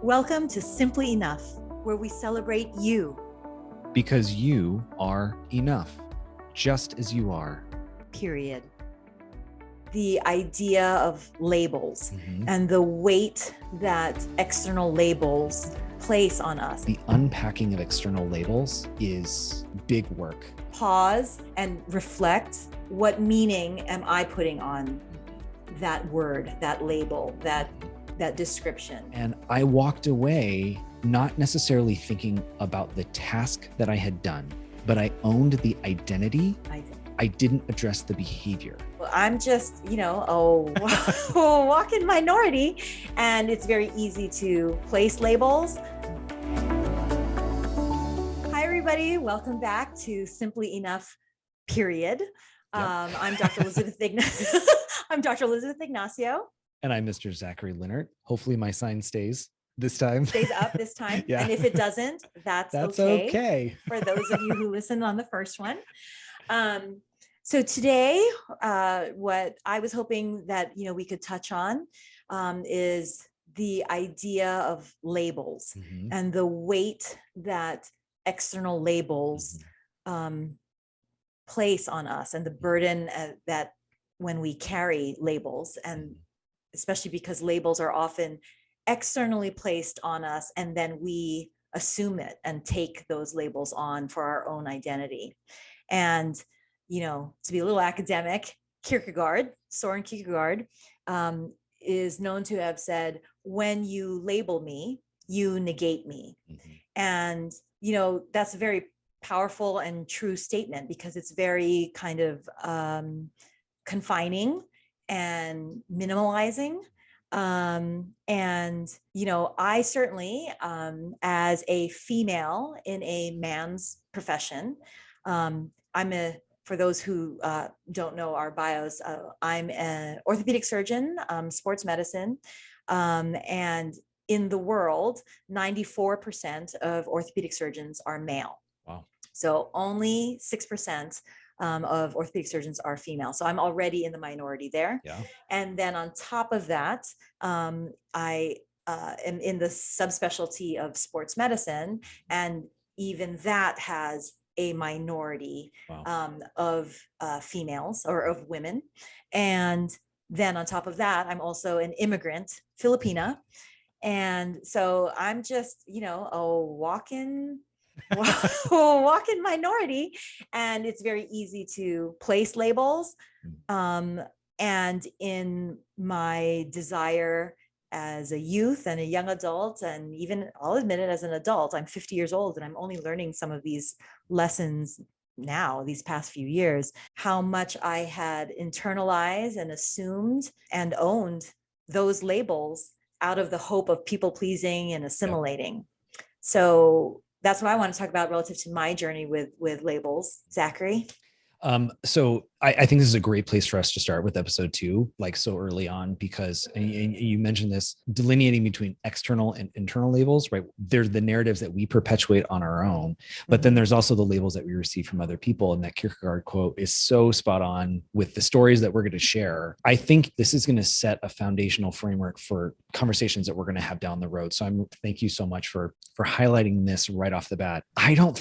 Welcome to Simply Enough, where we celebrate you. Because you are enough, just as you are. Period. The idea of labels and the weight that external labels place on us. The unpacking of external labels is big work. Pause and reflect. What meaning am I putting on that word, that label, that description? And I walked away not necessarily thinking about the task that I had done, but I owned the identity. I didn't address the behavior. Well, I'm just, a walk-in minority, and it's very easy to place labels. Hi, everybody. Welcome back to Simply Enough, period. Yep. I'm Dr. Elizabeth Ignacio. And I'm Mr. Zachary Leonard. Hopefully my sign stays this time. Stays up this time. Yeah. And if it doesn't, that's okay. For those of you who listened on the first one. So today, what I was hoping that, we could touch on is the idea of labels and the weight that external labels place on us, and the burden that when we carry labels, and especially because labels are often externally placed on us, and then we assume it and take those labels on for our own identity. And, to be a little academic, Soren Kierkegaard, is known to have said, when you label me, you negate me. And, that's a very powerful and true statement, because it's very kind of confining and minimalizing. And, I certainly, as a female in a man's profession, for those who don't know our bios, I'm an orthopedic surgeon, sports medicine, and in the world, 94% of orthopedic surgeons are male. Wow. So only 6% of orthopedic surgeons are female. So I'm already in the minority there. Yeah. And then on top of that, I am in the subspecialty of sports medicine, and even that has a minority of females or of women. And then on top of that, I'm also an immigrant Filipina. And so I'm just, a walk-in minority, and it's very easy to place labels. And in my desire as a youth and a young adult, and even I'll admit it, as an adult, I'm 50 years old, and I'm only learning some of these lessons now, these past few years, how much I had internalized and assumed and owned those labels out of the hope of people pleasing and assimilating. Yep. So that's what I want to talk about relative to my journey with labels. Zachary? So I think this is a great place for us to start with episode 2, like so early on, because and you mentioned this, delineating between external and internal labels, right? There's the narratives that we perpetuate on our own, but then there's also the labels that we receive from other people. And that Kierkegaard quote is so spot on with the stories that we're going to share. I think this is going to set a foundational framework for conversations that we're going to have down the road. So thank you so much for highlighting this right off the bat. I don't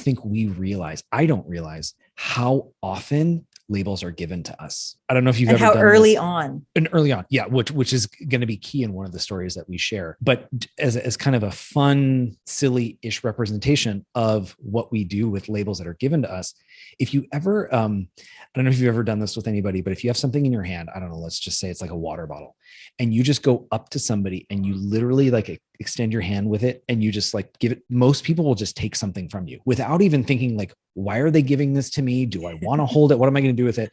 realize how often labels are given to us. I don't know if you've ever done early on. And early on, yeah, which is going to be key in one of the stories that we share. But as kind of a fun, silly-ish representation of what we do with labels that are given to us, if you ever, I don't know if you've ever done this with anybody, but if you have something in your hand, I don't know, let's just say it's like a water bottle, and you just go up to somebody and you literally like extend your hand with it, and you just like give it. Most people will just take something from you without even thinking like, why are they giving this to me? Do I want to hold it? What am I going to do with it?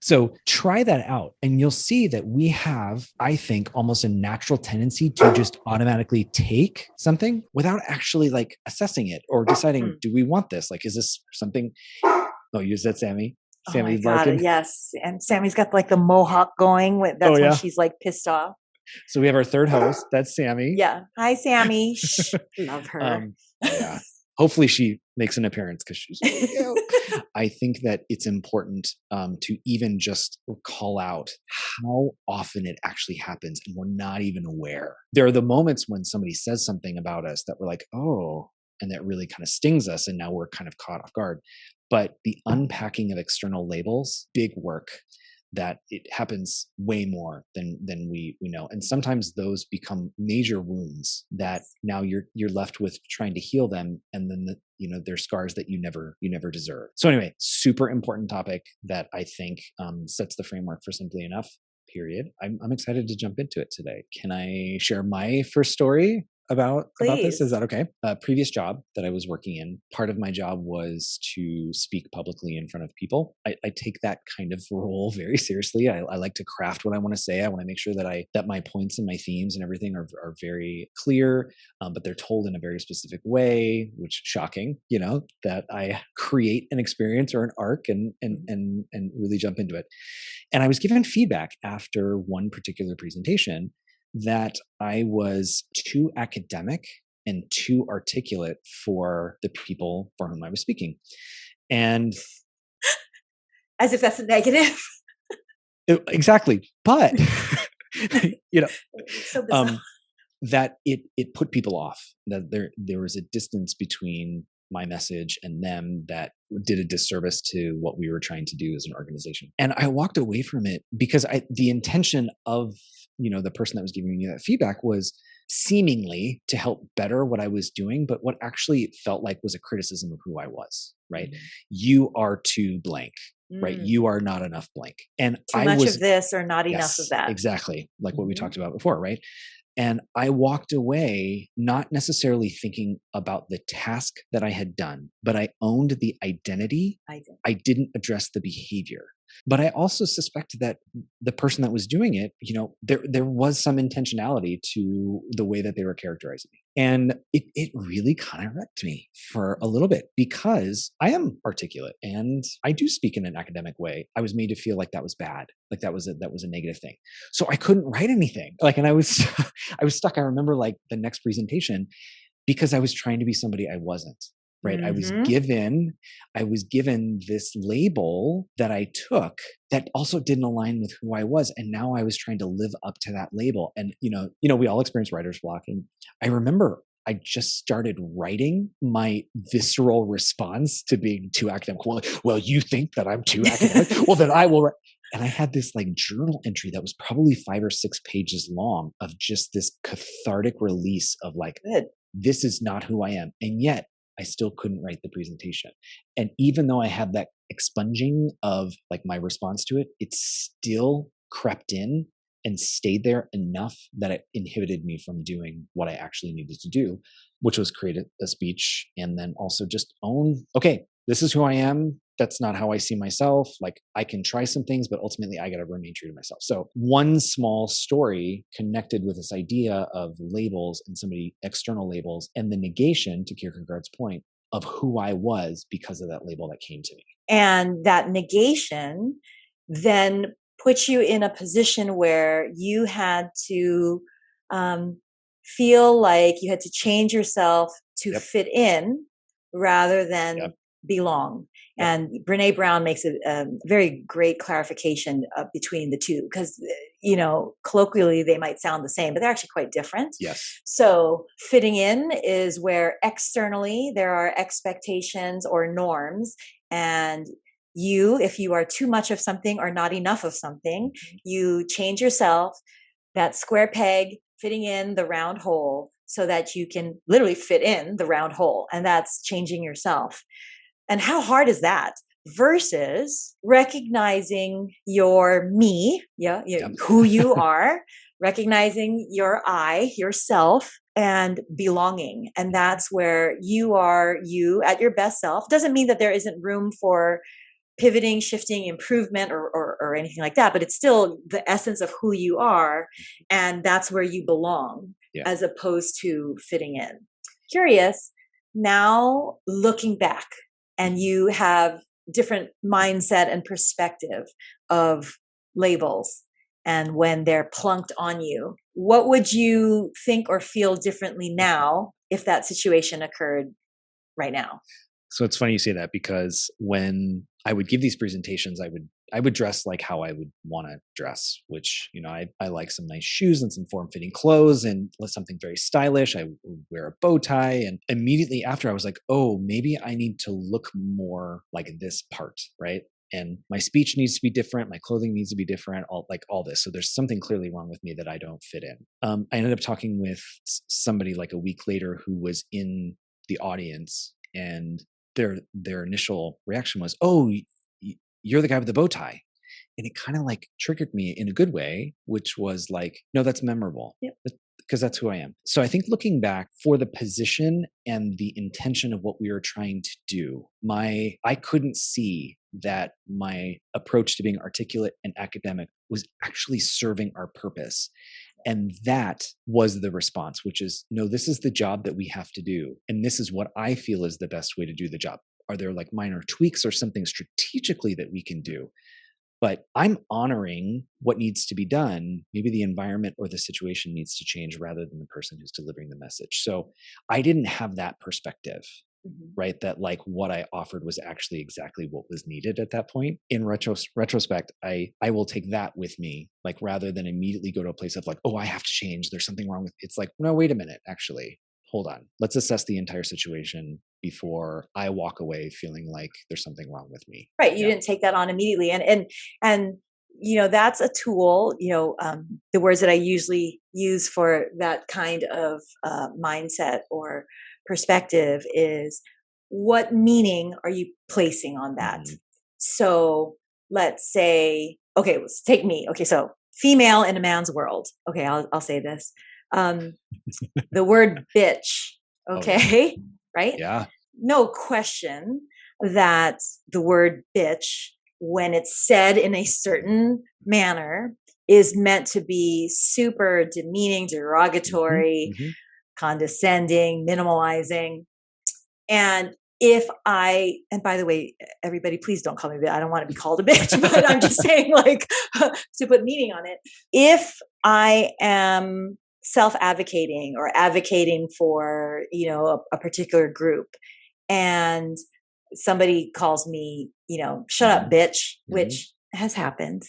So try that out, and you'll see that we have, I think, almost a natural tendency to just automatically take something without actually like assessing it or deciding, do we want this? Like, is this something? Oh, use that, Sammy. Sammy's barking. Yes. And Sammy's got like the mohawk going. That's when she's like pissed off. So we have our third host. That's Sammy. Yeah. Hi, Sammy. Shh. Love her. Yeah. Hopefully she makes an appearance because she's really cute. I think that it's important to even just call out how often it actually happens and we're not even aware. There are the moments when somebody says something about us that we're like, oh, and that really kind of stings us. And now we're kind of caught off guard. But the unpacking of external labels, big work, that it happens way more than we know, and sometimes those become major wounds that now you're left with trying to heal them, and then they're scars that you never deserve. So anyway, super important topic that I think sets the framework for Simply Enough. Period. I'm excited to jump into it today. Can I share my first story about this? Is that okay? Previous job that I was working in, part of my job was to speak publicly in front of people. I take that kind of role very seriously. I like to craft what I want to say. I want to make sure that my points and my themes and everything are very clear, but they're told in a very specific way, which shocking, that I create an experience or an arc and really jump into it. And I was given feedback after one particular presentation that I was too academic and too articulate for the people for whom I was speaking. And as if that's a negative. Exactly. But, so that it put people off, that there was a distance between my message and them that did a disservice to what we were trying to do as an organization. And I walked away from it because the intention of the person that was giving me that feedback was seemingly to help better what I was doing, but what actually it felt like was a criticism of who I was, right? Mm-hmm. You are too blank, right? You are not enough blank. And too much of this or not enough of that. Exactly. Like what we talked about before, right? And I walked away not necessarily thinking about the task that I had done, but I owned the identity. I didn't address the behavior. But I also suspect that the person that was doing it, there was some intentionality to the way that they were characterizing me. And it really kind of wrecked me for a little bit because I am articulate and I do speak in an academic way. I was made to feel like that was bad, like that was a negative thing. So I couldn't write anything. And I was stuck. I remember the next presentation because I was trying to be somebody I wasn't. Right. Mm-hmm. I was given this label that I took that also didn't align with who I was. And now I was trying to live up to that label. And, we all experience writer's block. And I remember I just started writing my visceral response to being too academic. Well, you think that I'm too academic? Well, then I will. And I had this journal entry that was probably 5 or 6 pages long of just this cathartic release of this is not who I am. And yet, I still couldn't write the presentation. And even though I had that expunging of my response to it, it still crept in and stayed there enough that it inhibited me from doing what I actually needed to do, which was create a speech and then also just own, okay, this is who I am. That's not how I see myself. I can try some things, but ultimately I got to remain true to myself. So one small story connected with this idea of labels and somebody external labels and the negation, to Kierkegaard's point, of who I was because of that label that came to me. And that negation then puts you in a position where you had to feel like you had to change yourself to fit in rather than belong. And Brene Brown makes a very great clarification between the two because, colloquially they might sound the same, but they're actually quite different. Yes. So fitting in is where externally there are expectations or norms, and if you are too much of something or not enough of something, you change yourself, that square peg fitting in the round hole so that you can literally fit in the round hole. And that's changing yourself. And how hard is that versus recognizing your me, who you are, recognizing your I, yourself, and belonging. And that's where you are you at your best self. Doesn't mean that there isn't room for pivoting, shifting, improvement, or anything like that, but it's still the essence of who you are. And that's where you belong as opposed to fitting in. Curious, now looking back, and you have different mindset and perspective of labels and when they're plunked on you, what would you think or feel differently now if that situation occurred right now? So it's funny you say that, because when I would give these presentations, I would dress like how I would want to dress, which, I like some nice shoes and some form-fitting clothes and something very stylish. I would wear a bow tie. And immediately after, I was like, oh, maybe I need to look more like this part, right? And my speech needs to be different. My clothing needs to be different, all this. So there's something clearly wrong with me that I don't fit in. I ended up talking with somebody like a week later who was in the audience, and their initial reaction was, oh, you're the guy with the bow tie. And it kind of like triggered me in a good way, which was like, no, that's memorable. Yep. Because that's who I am. So I think looking back, for the position and the intention of what we were trying to do, I couldn't see that my approach to being articulate and academic was actually serving our purpose. And that was the response, which is, no, this is the job that we have to do. And this is what I feel is the best way to do the job. Are there like minor tweaks or something strategically that we can do? But I'm honoring what needs to be done. Maybe the environment or the situation needs to change rather than the person who's delivering the message. So I didn't have that perspective, right? That like what I offered was actually exactly what was needed at that point. In retrospect, I will take that with me, like rather than immediately go to a place of like, oh, I have to change. There's something wrong with it's like, no, wait a minute, actually. Hold on. Let's assess the entire situation before I walk away feeling like there's something wrong with me. Right. You didn't take that on immediately. And that's a tool, the words that I usually use for that kind of mindset or perspective is, what meaning are you placing on that? So let's say, okay, let's take me. Okay. So female in a man's world. Okay. I'll say this. The word bitch. Okay. Oh, right. Yeah. No question that the word bitch, when it's said in a certain manner, is meant to be super demeaning, derogatory, condescending, minimalizing. And and by the way, everybody, please don't call me I don't want to be called a bitch, but I'm just saying, like, to put meaning on it. If I am self-advocating or advocating for, a particular group, and somebody calls me, shut up, bitch, which has happened.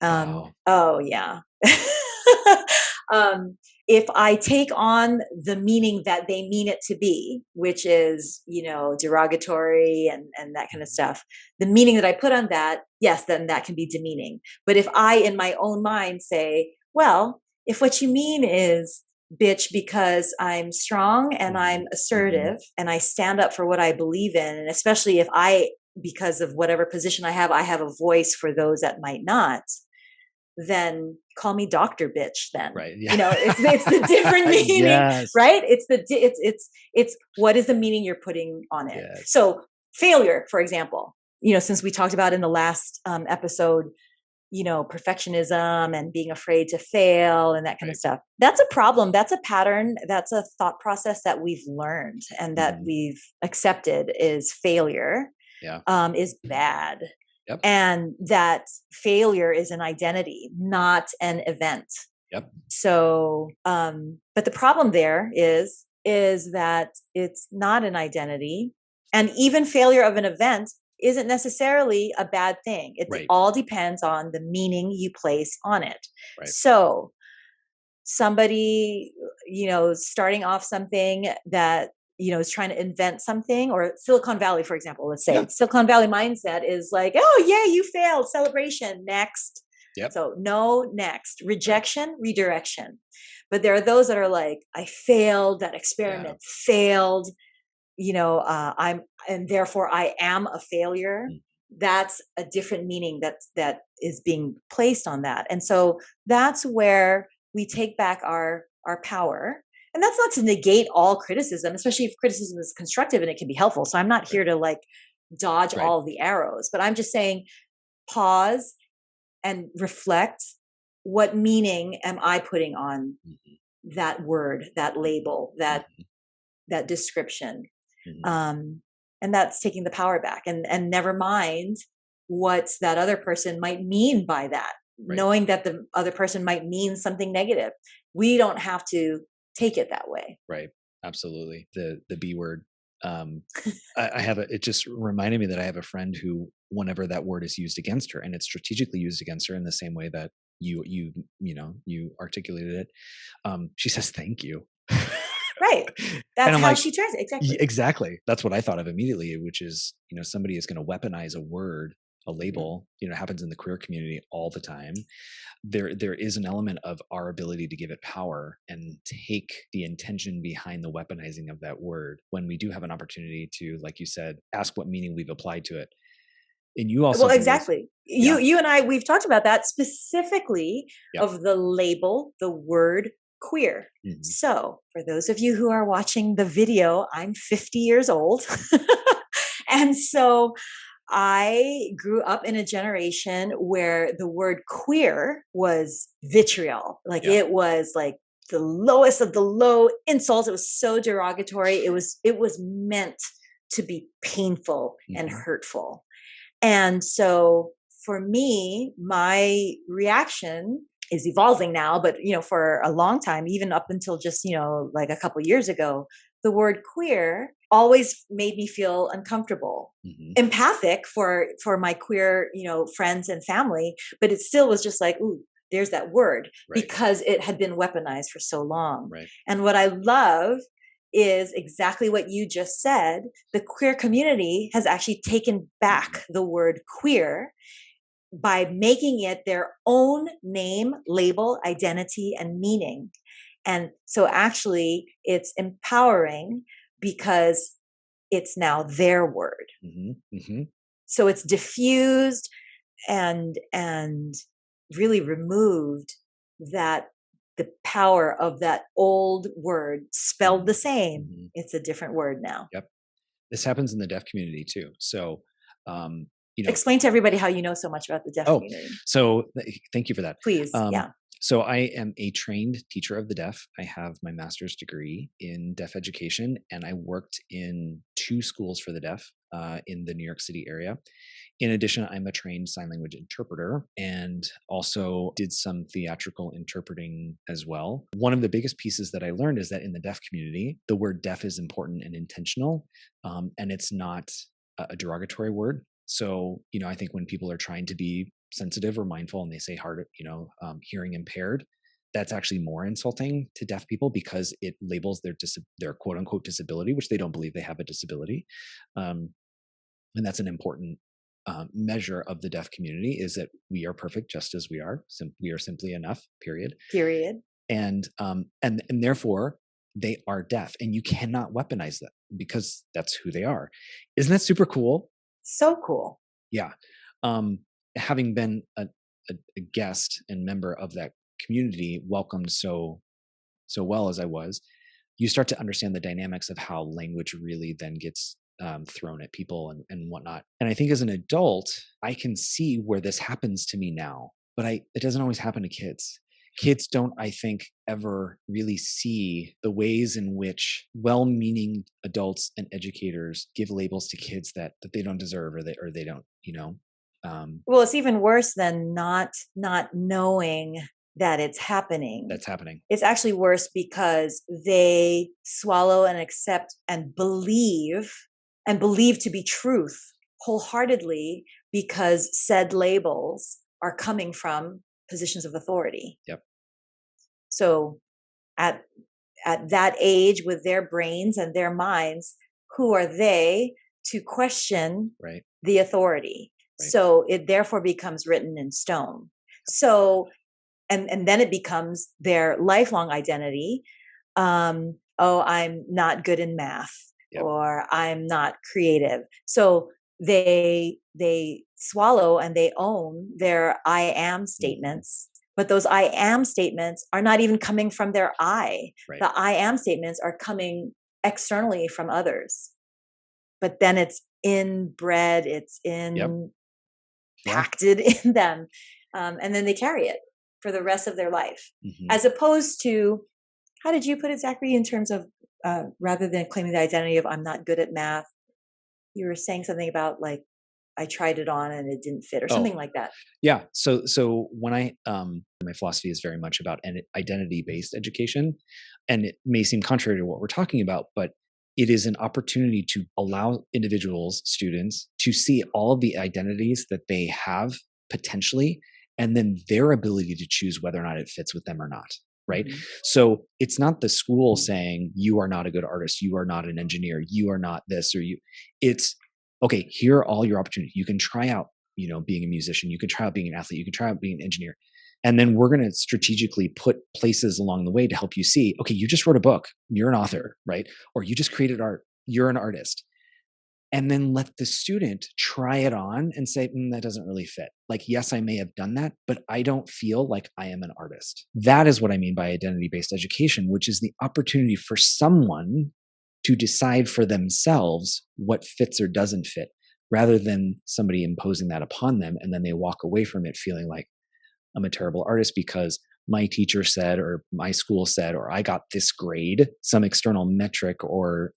Wow. Oh yeah. If I take on the meaning that they mean it to be, which is, derogatory and that kind of stuff, the meaning that I put on that, yes, then that can be demeaning. But if I, in my own mind, say, well, if what you mean is bitch because I'm strong and I'm assertive and I stand up for what I believe in, and especially if because of whatever position I have a voice for those that might not, then call me Dr. Bitch then. Right. Yeah. It's the different meaning, yes. right? It's what is the meaning you're putting on it? Yes. So failure, for example, since we talked about in the last episode, perfectionism and being afraid to fail and that kind of stuff. That's a problem. That's a pattern. That's a thought process that we've learned and that we've accepted is failure, is bad. Yep. And that failure is an identity, not an event. Yep. So, but the problem there is that it's not an identity, and even failure of an event isn't necessarily a bad thing. It all depends on the meaning you place on it. Right. So somebody, starting off something that, is trying to invent something, or Silicon Valley, for example, let's say Silicon Valley mindset is like, oh yeah, you failed, celebration, next. Yep. So no, next, rejection, redirection. But there are those that are like, I failed, that experiment failed, and therefore I am a failure. That's a different meaning that is being placed on that. And so that's where we take back our power. And that's not to negate all criticism, especially if criticism is constructive and it can be helpful. So I'm not here to like dodge all of the arrows, but I'm just saying, pause and reflect. What meaning am I putting on that word, that label, that description? And that's taking the power back, and never mind what that other person might mean by that, knowing that the other person might mean something negative. We don't have to take it that way. Right. Absolutely. The B word, Um, I have it just reminded me that I have a friend who, whenever that word is used against her, and it's strategically used against her in the same way that you articulated it, she says thank you. Right. And That's I'm how like, she turns it. Exactly. Exactly. That's what I thought of immediately, which is, somebody is going to weaponize a word, a Mhm. label, happens in the queer community all the time. There is an element of our ability to give it power and take the intention behind the weaponizing of that word when we do have an opportunity to, like you said, ask what meaning we've applied to it. And you also Well, do this. exactly. Yeah. You and I, we've talked about that specifically Yep. of the label, the word queer. Hmm. So for those of you who are watching the video, I'm 50 years old. And so I grew up in a generation where the word queer was vitriol. Like Yeah. it was like the lowest of the low insults. It was so derogatory. It was meant to be painful and Hmm. hurtful. And so for me, my reaction is evolving now, but for a long time, even up until just, like a couple years ago, the word queer always made me feel uncomfortable, Hmm. empathic for my queer, friends and family, but it still was just like, ooh, there's that word, Right. because it had been weaponized for so long. Right. And what I love is exactly what you just said. The queer community has actually taken back the word queer by making it their own name, label, identity, and meaning. And so actually, it's empowering because it's now their word. Hmm. Hmm. So it's diffused and really removed that the power of that old word spelled the same. Hmm. It's a different word now. Yep. This happens in the deaf community too. So, um, you know, Explain to everybody how you know so much about the deaf oh, community. so thank you for that. Please. Yeah. So I am a trained teacher of the deaf. I have my master's degree in deaf education, and I worked in 2 schools for the deaf in the New York City area. In addition, I'm a trained sign language interpreter and also did some theatrical interpreting as well. One of the biggest pieces that I learned is that in the deaf community, the word deaf is important and intentional, and it's not a derogatory word. So, I think when people are trying to be sensitive or mindful and they say hard, hearing impaired, that's actually more insulting to deaf people because it labels their quote unquote disability, which they don't believe they have a disability. Um, and that's an important measure of the deaf community, is that we are perfect just as we are. We are simply enough, period. Period. And therefore they are deaf, and you cannot weaponize them because that's who they are. Isn't that super cool? So cool. Yeah. Um, Having been a guest and member of that community, welcomed so well as I was, you start to understand the dynamics of how language really then gets thrown at people and whatnot. And I think as an adult, I can see where this happens to me now, but it doesn't always happen to kids. Kids don't, I think, ever really see the ways in which well-meaning adults and educators give labels to kids that they don't deserve, or they don't, Well, it's even worse than not knowing that it's happening. that's happening. It's actually worse because they swallow and accept and believe to be truth wholeheartedly, because said labels are coming from positions of authority. Yep. So at that age, with their brains and their minds, who are they to question Right. the authority? Right. So it therefore becomes written in stone. So and then it becomes their lifelong identity. Oh, I'm not good in math, Yep. or I'm not creative. So they swallow and they own their I am statements, but those I am statements are not even coming from their I. Right. The I am statements are coming externally from others. But then it's inbred, it's in impacted in them. And then they carry it for the rest of their life. Mm-hmm. As opposed to, how did you put it, Zachary, in terms of rather than claiming the identity of I'm not good at math, you were saying something about like, I tried it on and it didn't fit, or something like that. Yeah. So when my philosophy is very much about an identity-based education, and it may seem contrary to what we're talking about, but it is an opportunity to allow individuals, students, to see all of the identities that they have potentially, and then their ability to choose whether or not it fits with them or not. Right. Mhm. So it's not the school saying, you are not a good artist, you are not an engineer, you are not this, or you, it's okay, here are all your opportunities. You can try out, being a musician, you can try out being an athlete, you can try out being an engineer. And then we're going to strategically put places along the way to help you see, okay, you just wrote a book, you're an author, right? Or you just created art, you're an artist. And then let the student try it on and say, that doesn't really fit. Like, yes, I may have done that, but I don't feel like I am an artist. That is what I mean by identity-based education, which is the opportunity for someone to decide for themselves what fits or doesn't fit, rather than somebody imposing that upon them. And then they walk away from it feeling like, I'm a terrible artist because my teacher said, or my school said, or I got this grade, some external metric or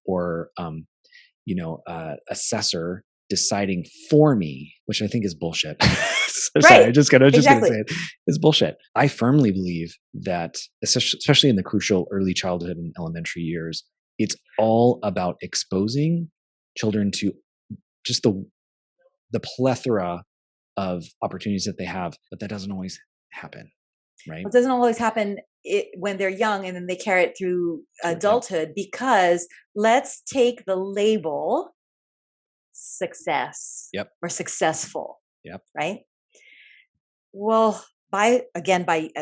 assessor deciding for me, which I think is bullshit. So sorry, Right. I'm just gonna Exactly. say it. It's bullshit. I firmly believe that, especially in the crucial early childhood and elementary years, it's all about exposing children to just the plethora of opportunities that they have, but that doesn't always happen, right? It doesn't always happen when they're young, and then they carry it through adulthood, because let's take the label success Yep. or successful. Yep. Right. Well, by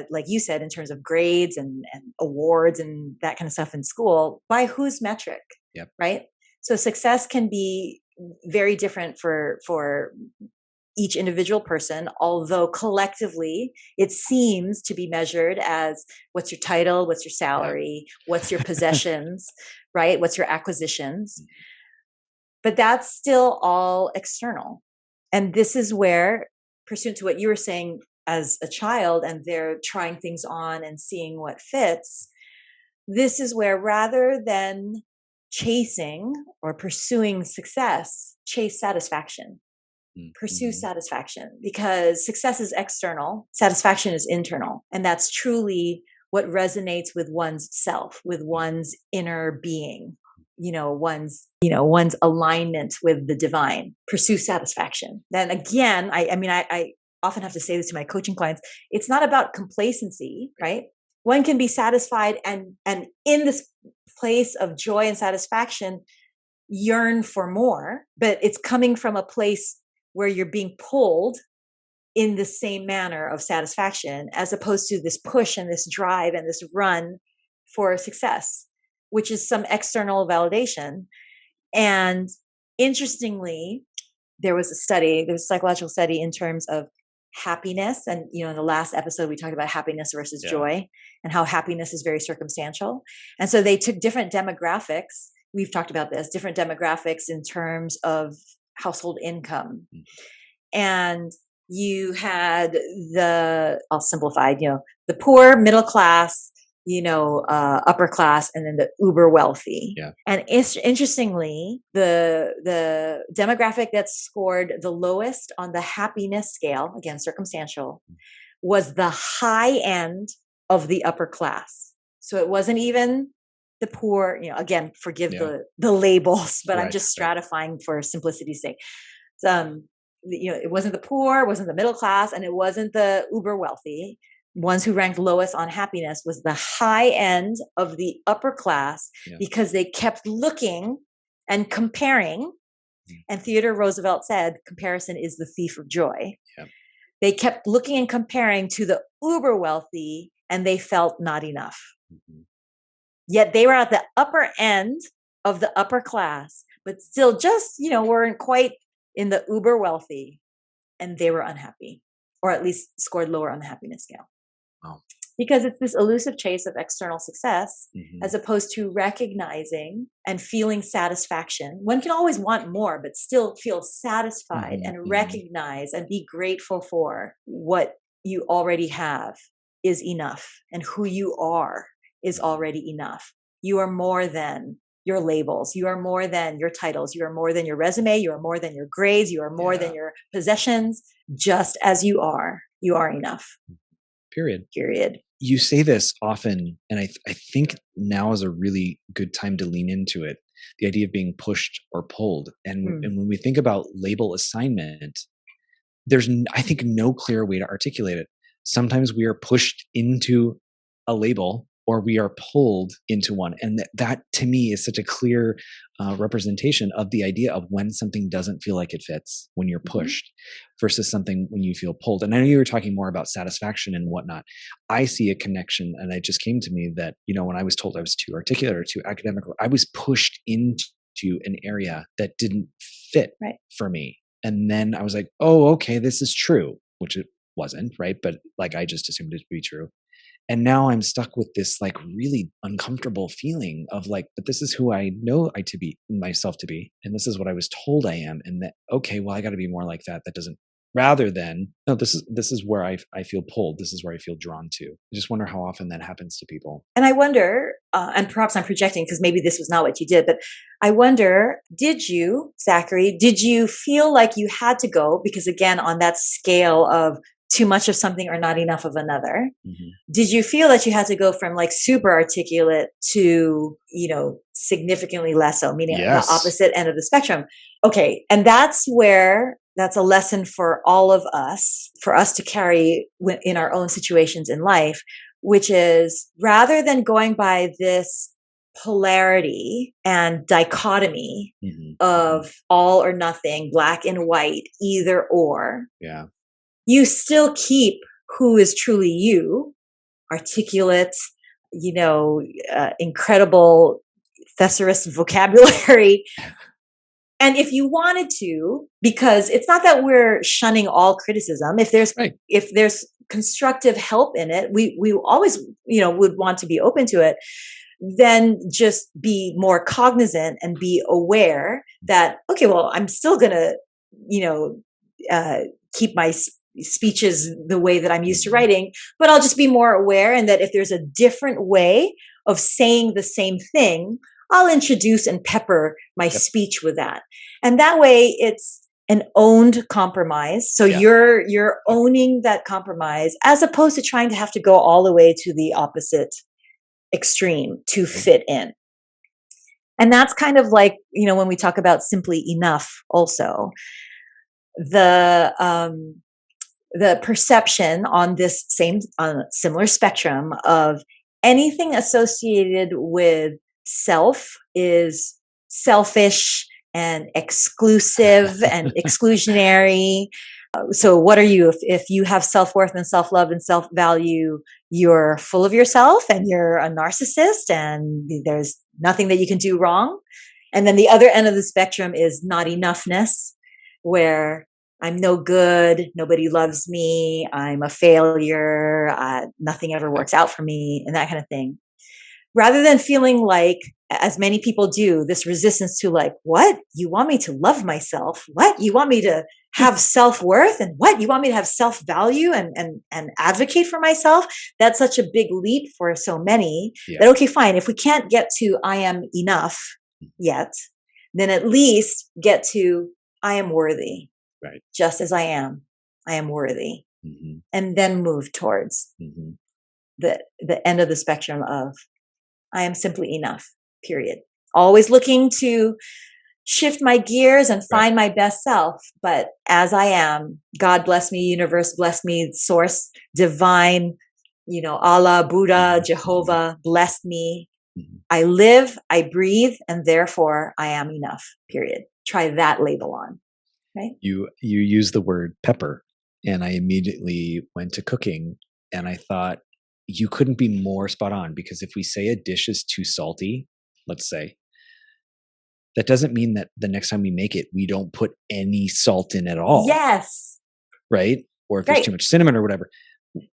like you said, in terms of grades and awards and that kind of stuff in school, by whose metric? Yep. Right. So success can be very different for each individual person, although collectively it seems to be measured as what's your title, what's your salary, what's your possessions, right? What's your acquisitions? But that's still all external. And this is where, pursuant to what you were saying as a child, and they're trying things on and seeing what fits, this is where, rather than chasing or pursuing success, chase satisfaction. Pursue satisfaction, because success is external, satisfaction is internal. And that's truly what resonates with one's self, with one's inner being, one's alignment with the divine. Pursue satisfaction. Then again, I often have to say this to my coaching clients. It's not about complacency, right? One can be satisfied and in this place of joy and satisfaction, yearn for more, but it's coming from a place where you're being pulled in the same manner of satisfaction, as opposed to this push and this drive and this run for success, which is some external validation. And interestingly, there's a psychological study in terms of happiness. And, in the last episode, we talked about happiness versus joy, and how happiness is very circumstantial. And so they took different demographics. We've talked about this, different demographics in terms of household income. And you had I'll simplify, the poor, middle class, upper class, and then the uber wealthy. Yeah. And interestingly, the demographic that scored the lowest on the happiness scale, again, circumstantial, was the high end of the upper class. So it wasn't even the poor, again, forgive the labels, but I'm just stratifying for simplicity's sake. It wasn't the poor, it wasn't the middle class, and it wasn't the uber wealthy. Ones who ranked lowest on happiness was the high end of the upper class, because they kept looking and comparing. And Theodore Roosevelt said, comparison is the thief of joy. They kept looking and comparing to the uber wealthy, and they felt not enough. Yet they were at the upper end of the upper class, but still just, weren't quite in the uber wealthy, and they were unhappy, or at least scored lower on the happiness scale. Wow. Because it's this elusive chase of external success, as opposed to recognizing and feeling satisfaction. One can always want more, but still feel satisfied and recognize and be grateful for what you already have is enough, and who you are is already enough. You are more than your labels. You are more than your titles. You are more than your resume. You are more than your grades. You are more than your possessions. Just as you are enough. Period. You say this often, and I think now is a really good time to lean into it. the idea of being pushed or pulled. And when we think about label assignment, there's, I think, no clear way to articulate it. Sometimes we are pushed into a label or we are pulled into one. And that to me is such a clear representation of the idea of when something doesn't feel like it fits, when you're pushed, versus something when you feel pulled. And I know you were talking more about satisfaction and whatnot. I see a connection, and it just came to me that, when I was told I was too articulate or too academic, I was pushed into an area that didn't fit for me. And then I was like, oh, okay, this is true, which it wasn't, right? But like, I just assumed it to be true. And now I'm stuck with this like really uncomfortable feeling of like, but this is who I know myself to be. And this is what I was told I am. And that, okay, well, I got to be more like that. That doesn't, rather than, no, this is where I feel pulled. This is where I feel drawn to. I just wonder how often that happens to people. And I wonder, and perhaps I'm projecting because maybe this was not what you did, but I wonder, Zachary, did you feel like you had to go? Because again, on that scale of too much of something or not enough of another, did you feel that you had to go from like super articulate to, significantly less so, meaning the opposite end of the spectrum? Okay. And that's a lesson for all of us, for us to carry in our own situations in life, which is rather than going by this polarity and dichotomy of all or nothing, black and white, either or. Yeah. You still keep who is truly you, articulate, incredible thesaurus vocabulary. And if you wanted to, because it's not that we're shunning all criticism, if there's constructive help in it, we always, would want to be open to it, then just be more cognizant and be aware that, okay, well, I'm still going to, keep my speeches the way that I'm used to writing, but I'll just be more aware. And that if there's a different way of saying the same thing, I'll introduce and pepper my speech with that. And that way it's an owned compromise. So you're owning that compromise as opposed to trying to have to go all the way to the opposite extreme to fit in. And that's kind of like, when we talk about simply enough also, the perception on this similar spectrum of anything associated with self is selfish and exclusive and exclusionary. So what are you? If you have self-worth and self-love and self-value, you're full of yourself and you're a narcissist and there's nothing that you can do wrong. And then the other end of the spectrum is not enoughness, where I'm no good, nobody loves me, I'm a failure, nothing ever works out for me, and that kind of thing. Rather than feeling like, as many people do, this resistance to like, what? You want me to love myself? What? You want me to have self-worth? And what? You want me to have self-value and advocate for myself? That's such a big leap for so many that, okay, fine. If we can't get to I am enough yet, then at least get to I am worthy. Right. Just as I am worthy. And then move towards the end of the spectrum of I am simply enough, period. Always looking to shift my gears and find my best self. But as I am, God bless me, universe bless me, source, divine, Allah, Buddha, Jehovah, bless me. I live, I breathe, and therefore I am enough, period. Try that label on. Right. You use the word pepper, and I immediately went to cooking, and I thought you couldn't be more spot on, because if we say a dish is too salty, let's say, that doesn't mean that the next time we make it, we don't put any salt in at all. Yes. Right. Or if there's too much cinnamon or whatever,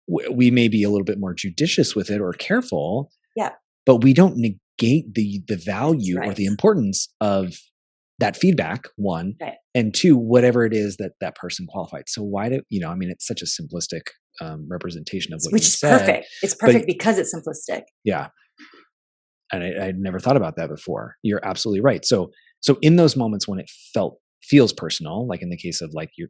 we may be a little bit more judicious with it or careful. Yeah. But we don't negate the value or the importance of that feedback, one, and two, whatever it is that person qualified. So why it's such a simplistic representation of what you said. Which is perfect. It's perfect because it's simplistic. Yeah. And I'd never thought about that before. You're absolutely right. So in those moments when it feels personal, like in the case of like you're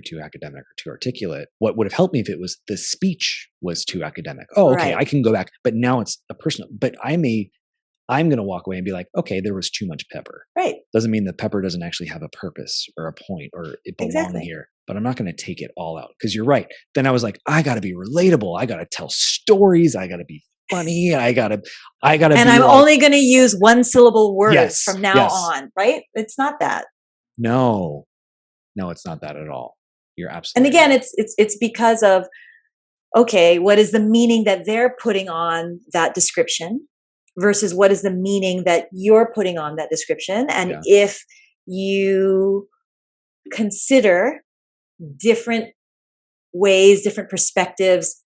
too academic or too articulate, what would have helped me if it was the speech was too academic. Oh, okay, I can go back, but now it's a personal. But I may I'm going to walk away and be like, okay, there was too much pepper. Right. Doesn't mean that pepper doesn't actually have a purpose or a point or it belongs Exactly. here, but I'm not going to take it all out because you're right. Then I was like, I got to be relatable. I got to tell stories. I got to be funny. I got to And I'm only going to use one syllable words from now yes. on, right? It's not that. No, it's not that at all. You're absolutely And again, right. it's because of, okay, what is the meaning that they're putting on that description versus what is the meaning that you're putting on that description? And if you consider different ways, different perspectives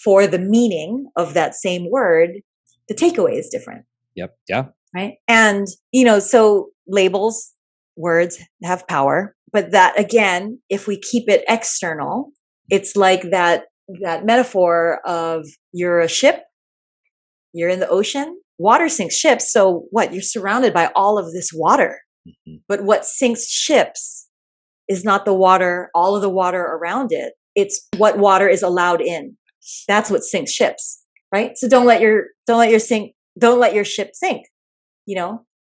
for the meaning of that same word, the takeaway is different. Yep. Yeah. Right. And, so labels, words have power, but that again, if we keep it external, it's like that metaphor of you're a ship, you're in the ocean, water sinks ships. So what? You're surrounded by all of this water, but what sinks ships is not the water, all of the water around it. It's what water is allowed in. That's what sinks ships, right? So don't let your ship sink.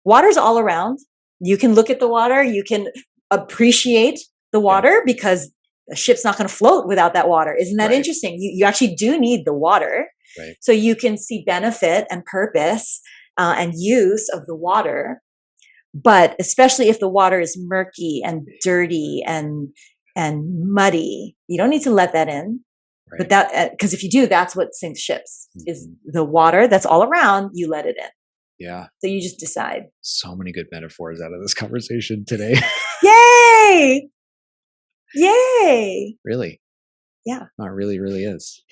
Water's all around. You can look at the water, you can appreciate the water because a ship's not going to float without that water. Isn't that interesting? You actually do need the water. Right. So you can see benefit and purpose and use of the water. But especially if the water is murky and dirty and muddy, you don't need to let that in. Right. But that, because if you do, that's what sinks ships is the water that's all around, you let it in. Yeah. So you just decide. So many good metaphors out of this conversation today. Yay! Yay! Really? Yeah. No, it really, really is.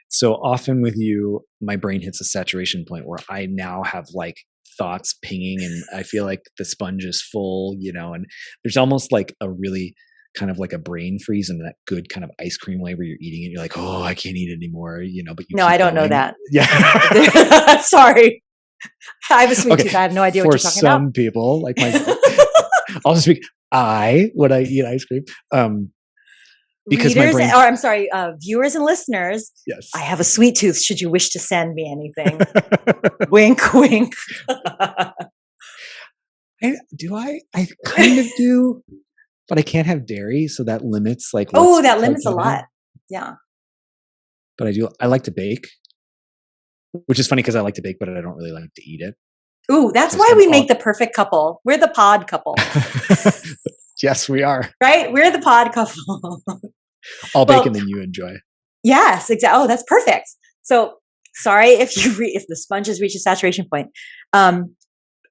So often with you, my brain hits a saturation point where I now have like thoughts pinging and I feel like the sponge is full, and there's almost like a really kind of like a brain freeze and that good kind of ice cream way where you're eating it. You're like, oh, I can't eat anymore, but you. No, I don't know that. Yeah. Sorry. I have a sweet tooth. I have no idea what you're talking about. For some people, like myself, I'll just speak. When I eat ice cream, because readers, viewers and listeners. Yes. I have a sweet tooth. Should you wish to send me anything? Wink, wink. I kind of do, but I can't have dairy, so that limits like. That limits a lot. Yeah. But I like to bake, which is funny because I like to bake, but I don't really like to eat it. Ooh, that's why we make the perfect couple. We're the pod couple. Yes, we are. Right? We're the pod couple. I'll bake and then you enjoy. Yes, exactly. Oh, that's perfect. So sorry if the sponges reach a saturation point. And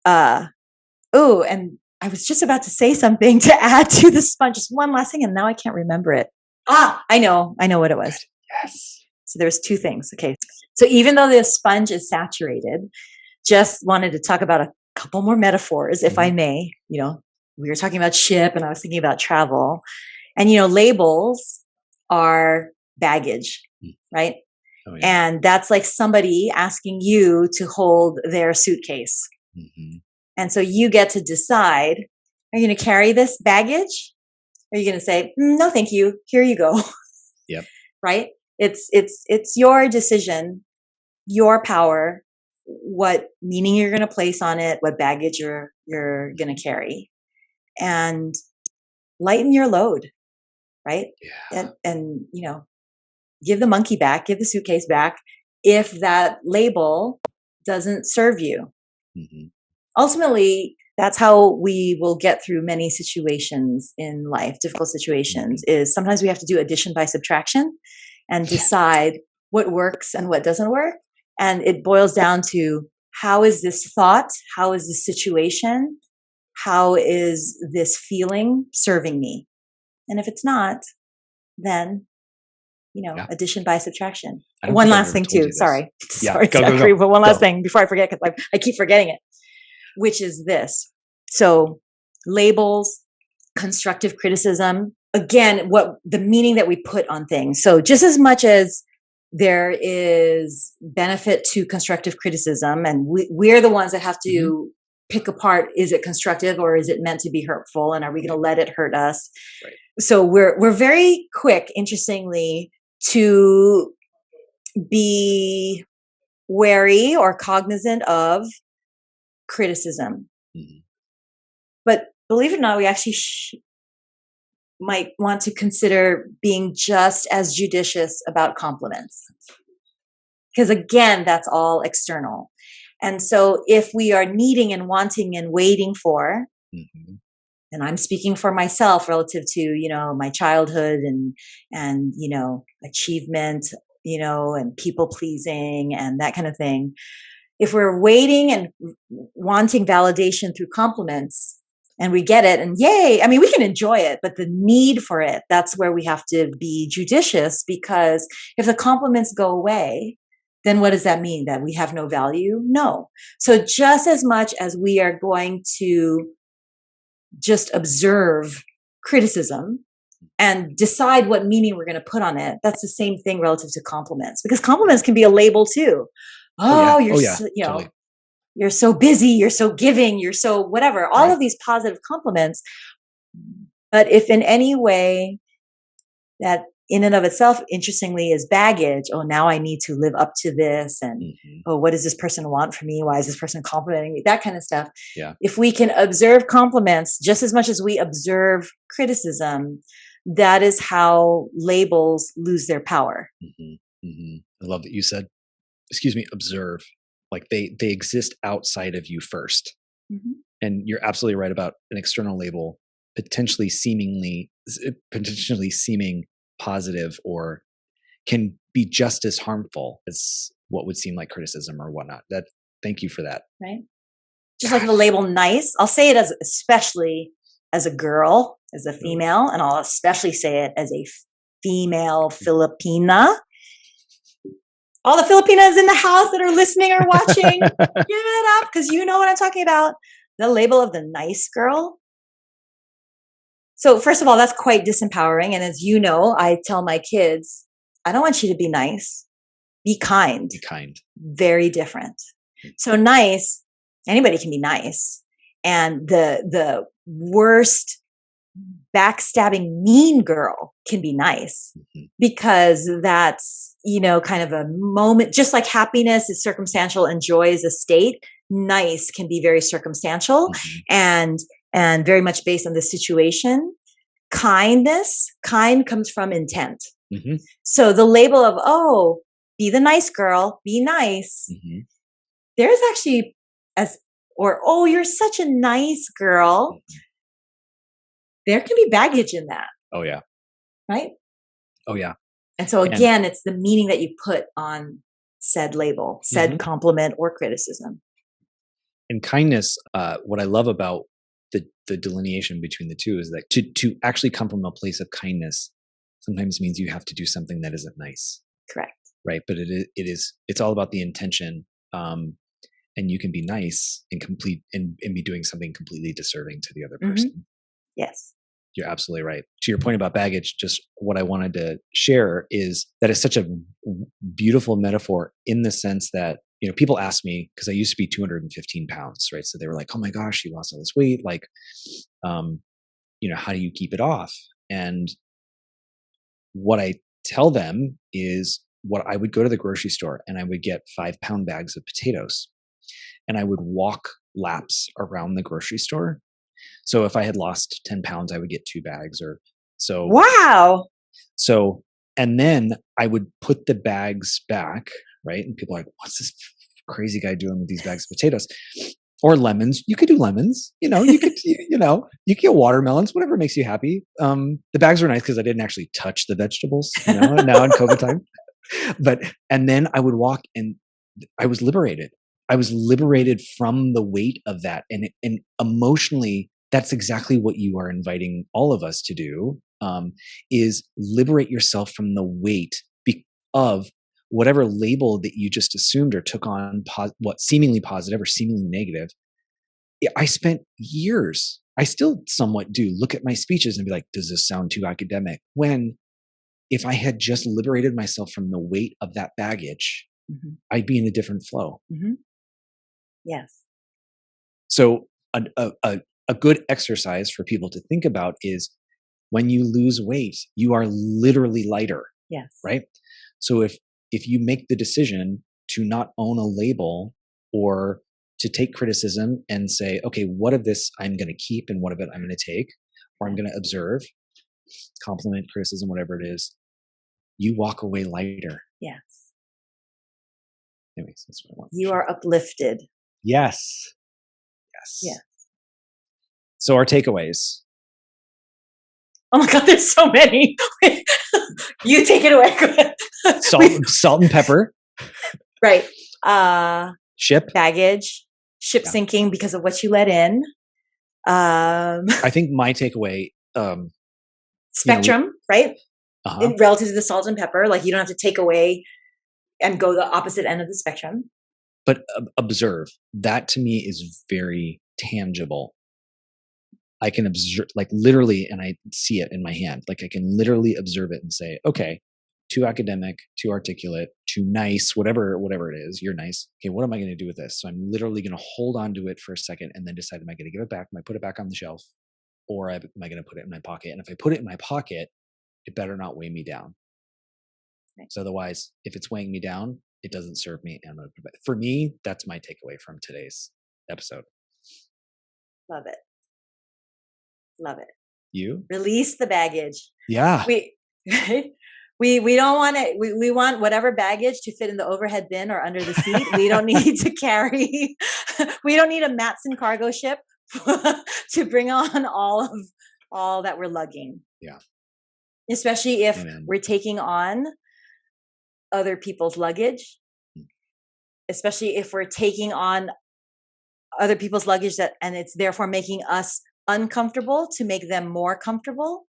I was just about to say something to add to the sponge. Just one last thing, and now I can't remember it. I know what it was. Good. Yes. So there's two things. Okay. So even though the sponge is saturated, just wanted to talk about a couple more metaphors, if I may. We were talking about ship and I was thinking about travel. And, labels are baggage, right? Oh, yeah. And that's like somebody asking you to hold their suitcase. Mm-hmm. And so you get to decide, are you going to carry this baggage? Or are you going to say, no, thank you. Here you go. Yep. Right? It's your decision, your power, what meaning you're going to place on it, what baggage you're going to carry, and lighten your load, right? Yeah. And give the monkey back, give the suitcase back if that label doesn't serve you. Mm-hmm. Ultimately, that's how we will get through many situations in life, difficult situations, is sometimes we have to do addition by subtraction and decide what works and what doesn't work. And it boils down to, how is this thought? How is this situation? How is this feeling serving me? And if it's not, then, addition by subtraction. One last thing too. Sorry. Yeah, sorry, Zachary, but one last thing before I forget, because I keep forgetting it, which is this. So labels, constructive criticism, again, what the meaning that we put on things. So just as much as there is benefit to constructive criticism, and we're the ones that have to pick apart, is it constructive or is it meant to be hurtful? And are we going to let it hurt us? Right. So we're very quick, interestingly, to be wary or cognizant of criticism. Mhm. But believe it or not, we actually might want to consider being just as judicious about compliments. Because again, that's all external. And so if we are needing and wanting and waiting for, Mhm. and I'm speaking for myself relative to, my childhood and, achievement, and people pleasing and that kind of thing. If we're waiting and wanting validation through compliments and we get it and yay, I mean, we can enjoy it, but the need for it, that's where we have to be judicious, because if the compliments go away, then what does that mean? That we have no value? No. So just as much as we are going to just observe criticism and decide what meaning we're going to put on it, that's the same thing relative to compliments, because compliments can be a label too. Oh, you're so, Totally. you're so busy, you're so giving, you're so whatever, all of these positive compliments. But if in any way that in and of itself, interestingly, is baggage, oh, now I need to live up to this. And, oh, what does this person want from me? Why is this person complimenting me? That kind of stuff. Yeah. If we can observe compliments just as much as we observe criticism, that is how labels lose their power. I love that you said, observe. Like they exist outside of you first. And you're absolutely right about an external label potentially seeming positive, or can be just as harmful as what would seem like criticism or whatnot. Thank you for that. Right. Just like the label nice, I'll say it especially as a girl, as a female, and I'll especially say it as a female Filipina. All the Filipinas in the house that are listening or watching, give it up, because you know what I'm talking about. The label of the nice girl. So first of all, that's quite disempowering. And as you know, I tell my kids, I don't want you to be nice. Be kind. Be kind. Very different. So nice, anybody can be nice. And the worst backstabbing mean girl can be nice, because that's, kind of a moment, just like happiness is circumstantial and joy is a state. Nice can be very circumstantial and very much based on the situation. Kind comes from intent. So the label of, oh, be the nice girl, be nice. There's actually oh, you're such a nice girl. There can be baggage in that. Oh, yeah. Right? Oh, yeah. And so again, it's the meaning that you put on said label, said compliment or criticism. And kindness, what I love about the delineation between the two is that to actually come from a place of kindness sometimes means you have to do something that isn't nice. Correct. Right. But it's all about the intention. And you can be nice and be doing something completely deserving to the other person. Yes. You're absolutely right. To your point about baggage, just what I wanted to share is that it's such a beautiful metaphor in the sense that, people ask me, because I used to be 215 pounds, right? So they were like, oh my gosh, you lost all this weight. Like, how do you keep it off? And what I tell them is what I would go to the grocery store and I would get 5-pound bags of potatoes and I would walk laps around the grocery store. So if I had lost 10 pounds, I would get 2 bags or so. Wow. So, and then I would put the bags back, right? And people are like, what's this crazy guy doing with these bags of potatoes? Or lemons. You could do lemons, you could, you could get watermelons, whatever makes you happy. The bags were nice because I didn't actually touch the vegetables, now in COVID time. And then I would walk and I was liberated. I was liberated from the weight of that. And emotionally, that's exactly what you are inviting all of us to do, is liberate yourself from the weight of whatever label that you just assumed or took on what seemingly positive or seemingly negative. I spent years, I still somewhat do look at my speeches and be like, does this sound too academic? When if I had just liberated myself from the weight of that baggage, I'd be in a different flow. Yes. So a good exercise for people to think about is when you lose weight, you are literally lighter. Yes. Right? So if you make the decision to not own a label or to take criticism and say, okay, what of this I'm going to keep and what of it I'm going to take, or I'm going to observe, compliment, criticism, whatever it is, you walk away lighter. Yes. Anyways, that's what I want. You are uplifted. Yes. Yes. Yeah. So our takeaways. Oh my God, there's so many. You take it away. Salt and pepper. Right. Ship. Baggage. Ship sinking because of what you let in. I think my takeaway. Spectrum, right? Uh-huh. Relative to the salt and pepper, like you don't have to take away and go the opposite end of the spectrum. But observe. That to me is very tangible. I can observe, like literally, and I see it in my hand. Like I can literally observe it and say, okay, too academic, too articulate, too nice, whatever it is. You're nice. Okay, what am I going to do with this? So I'm literally going to hold on to it for a second and then decide, am I going to give it back? Am I put it back on the shelf? Or am I going to put it in my pocket? And if I put it in my pocket, it better not weigh me down. Right. So otherwise, if it's weighing me down, it doesn't serve me. And for me, that's my takeaway from today's episode. Love it. Love it. You release the baggage. Yeah. We don't want it. We want whatever baggage to fit in the overhead bin or under the seat. We don't need to carry. We don't need a Matson cargo ship to bring on all that we're lugging. Yeah. Especially if we're taking on other people's luggage. Especially if we're taking on other people's luggage and it's therefore making us uncomfortable to make them more comfortable.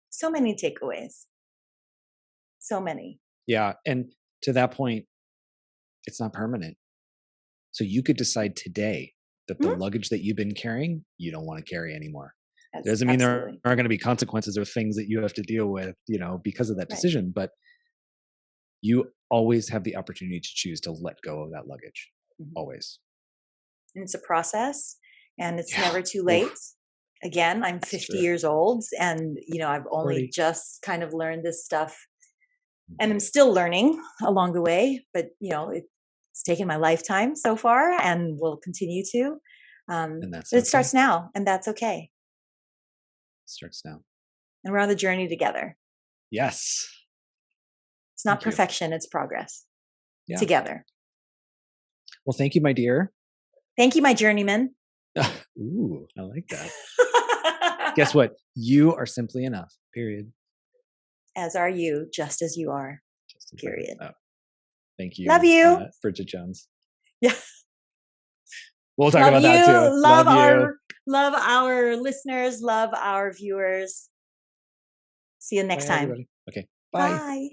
So many takeaways. So many. Yeah. And to that point, it's not permanent. So you could decide today that the luggage that you've been carrying, you don't want to carry anymore. It doesn't mean there aren't going to be consequences or things that you have to deal with, because of that decision, but you always have the opportunity to choose to let go of that luggage. Always. And it's a process and it's never too late. Again, I'm 50 years old and, I've only just kind of learned this stuff and I'm still learning along the way, but it's taken my lifetime so far and will continue to. And that's it starts now and that's okay. It starts now. And we're on the journey together. Yes. It's not perfection, it's progress. Together. Well, thank you, my dear. Thank you, my journeyman. Ooh, I like that. Guess what? You are simply enough. Period. As are you, just as you are. Period. Oh. Thank you. Love you. Bridget Jones. Yeah. We'll talk about that too. Love our listeners. Love our viewers. See you next time. Everybody. Okay. Bye. Bye.